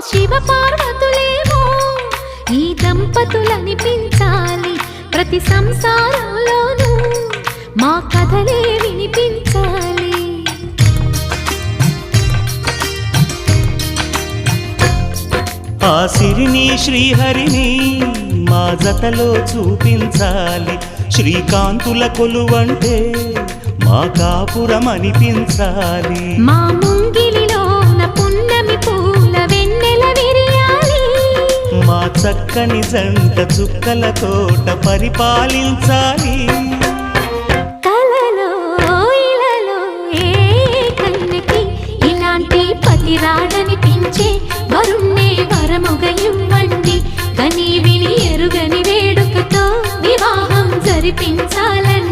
శివ పార్వతులేమో ఈ దంపతులనిపించాలి, ప్రతి సంసారంలోనూ మా కథలే వినిపించాలి. ఆ సిరిని శ్రీహరిని మా జతలో చూపించాలి, శ్రీకాంతుల కొలువంటే మా కాపురం అనిపించాలి. మా ముంగిలిలోన పున్నమి పూల వెన్నెల విరియాలి, మా చక్కని జంట చుక్కల తోట పరిపాలించాలి. కలలో ఇలలో ఏ కన్నెకి ఇలాంటి పతి రాడనిపించే వరుణ్ణే వరముగ ఇవ్వండి, కని విని ఎరుగని వేడుకతో వివాహం జరిపించాలండి.